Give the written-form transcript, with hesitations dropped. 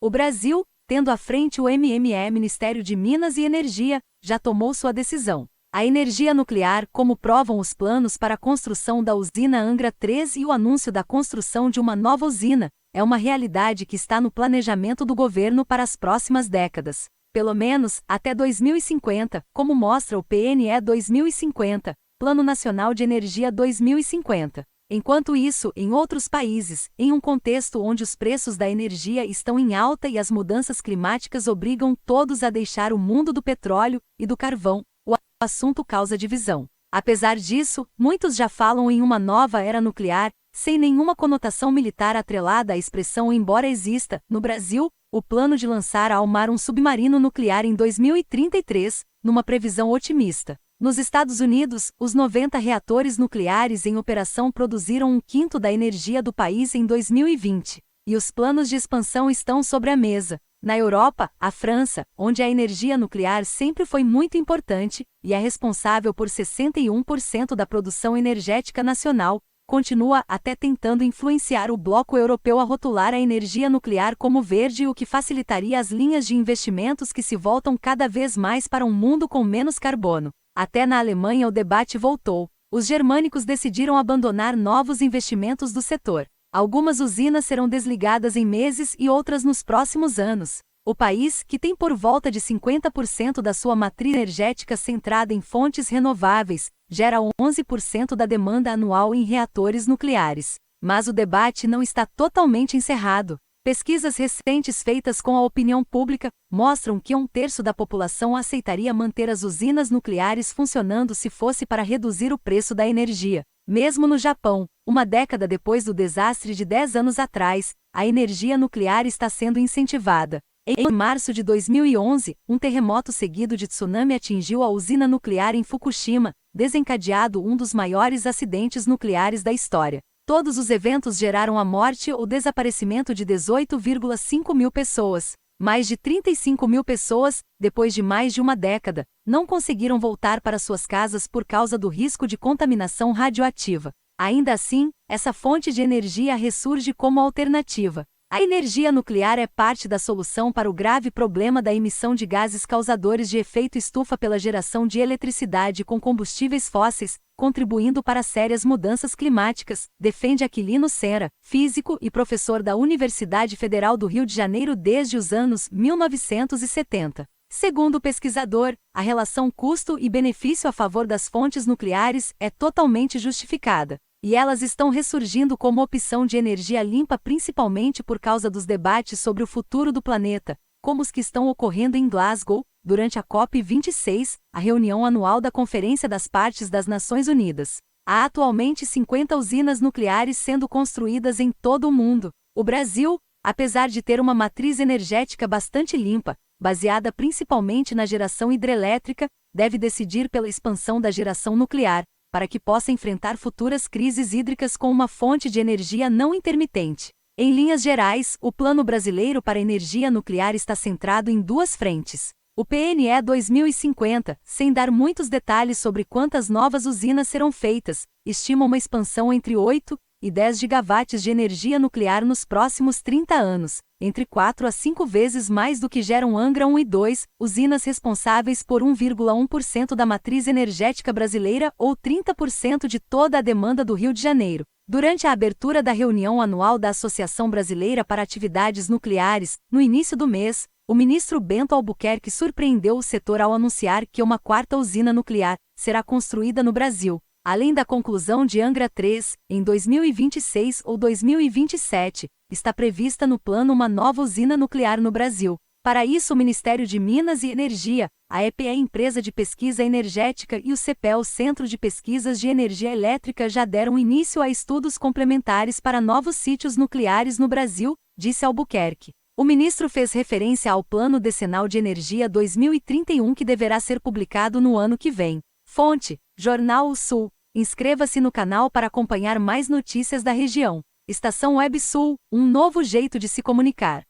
O Brasil, tendo à frente o Ministério de Minas e Energia, já tomou sua decisão. A energia nuclear, como provam os planos para a construção da usina Angra 3 e o anúncio da construção de uma nova usina, é uma realidade que está no planejamento do governo para as próximas décadas. Pelo menos, até 2050, como mostra o PNE 2050, Plano Nacional de Energia 2050. Enquanto isso, em outros países, em um contexto onde os preços da energia estão em alta e as mudanças climáticas obrigam todos a deixar o mundo do petróleo e do carvão, o assunto causa divisão. Apesar disso, muitos já falam em uma nova era nuclear, sem nenhuma conotação militar atrelada à expressão, embora exista, no Brasil, o plano de lançar ao mar um submarino nuclear em 2033, numa previsão otimista. Nos Estados Unidos, os 90 reatores nucleares em operação produziram 1/5 da energia do país em 2020, e os planos de expansão estão sobre a mesa. Na Europa, a França, onde a energia nuclear sempre foi muito importante, e é responsável por 61% da produção energética nacional, continua até tentando influenciar o bloco europeu a rotular a energia nuclear como verde, o que facilitaria as linhas de investimentos que se voltam cada vez mais para um mundo com menos carbono. Até na Alemanha o debate voltou. Os germânicos decidiram abandonar novos investimentos do setor. Algumas usinas serão desligadas em meses e outras nos próximos anos. O país, que tem por volta de 50% da sua matriz energética centrada em fontes renováveis, gera 11% da demanda anual em reatores nucleares. Mas o debate não está totalmente encerrado. Pesquisas recentes feitas com a opinião pública mostram que 1/3 da população aceitaria manter as usinas nucleares funcionando se fosse para reduzir o preço da energia. Mesmo no Japão, uma década depois do desastre de 10 anos atrás, a energia nuclear está sendo incentivada. Em março de 2011, um terremoto seguido de tsunami atingiu a usina nuclear em Fukushima, desencadeado um dos maiores acidentes nucleares da história. Todos os eventos geraram a morte ou desaparecimento de 18,5 mil pessoas. Mais de 35 mil pessoas, depois de mais de uma década, não conseguiram voltar para suas casas por causa do risco de contaminação radioativa. Ainda assim, essa fonte de energia ressurge como alternativa. A energia nuclear é parte da solução para o grave problema da emissão de gases causadores de efeito estufa pela geração de eletricidade com combustíveis fósseis, contribuindo para sérias mudanças climáticas, defende Aquilino Serra, físico e professor da Universidade Federal do Rio de Janeiro desde os anos 1970. Segundo o pesquisador, a relação custo e benefício a favor das fontes nucleares é totalmente justificada. E elas estão ressurgindo como opção de energia limpa principalmente por causa dos debates sobre o futuro do planeta, como os que estão ocorrendo em Glasgow, durante a COP26, a reunião anual da Conferência das Partes das Nações Unidas. Há atualmente 50 usinas nucleares sendo construídas em todo o mundo. O Brasil, apesar de ter uma matriz energética bastante limpa, baseada principalmente na geração hidrelétrica, deve decidir pela expansão da geração nuclear, para que possa enfrentar futuras crises hídricas com uma fonte de energia não intermitente. Em linhas gerais, o Plano Brasileiro para a Energia Nuclear está centrado em duas frentes. O PNE 2050, sem dar muitos detalhes sobre quantas novas usinas serão feitas, estima uma expansão entre 8 e 10 gigawatts de energia nuclear nos próximos 30 anos, entre 4 a 5 vezes mais do que geram Angra 1 e 2, usinas responsáveis por 1,1% da matriz energética brasileira ou 30% de toda a demanda do Rio de Janeiro. Durante a abertura da reunião anual da Associação Brasileira para Atividades Nucleares, no início do mês, o ministro Bento Albuquerque surpreendeu o setor ao anunciar que uma 4ª usina nuclear será construída no Brasil. Além da conclusão de Angra 3, em 2026 ou 2027, está prevista no plano uma nova usina nuclear no Brasil. Para isso, o Ministério de Minas e Energia, a EPE, Empresa de Pesquisa Energética, e o CEPEL, Centro de Pesquisas de Energia Elétrica, já deram início a estudos complementares para novos sítios nucleares no Brasil, disse Albuquerque. O ministro fez referência ao Plano Decenal de Energia 2031 que deverá ser publicado no ano que vem. Fonte: Jornal O Sul. Inscreva-se no canal para acompanhar mais notícias da região. Estação Web Sul, um novo jeito de se comunicar.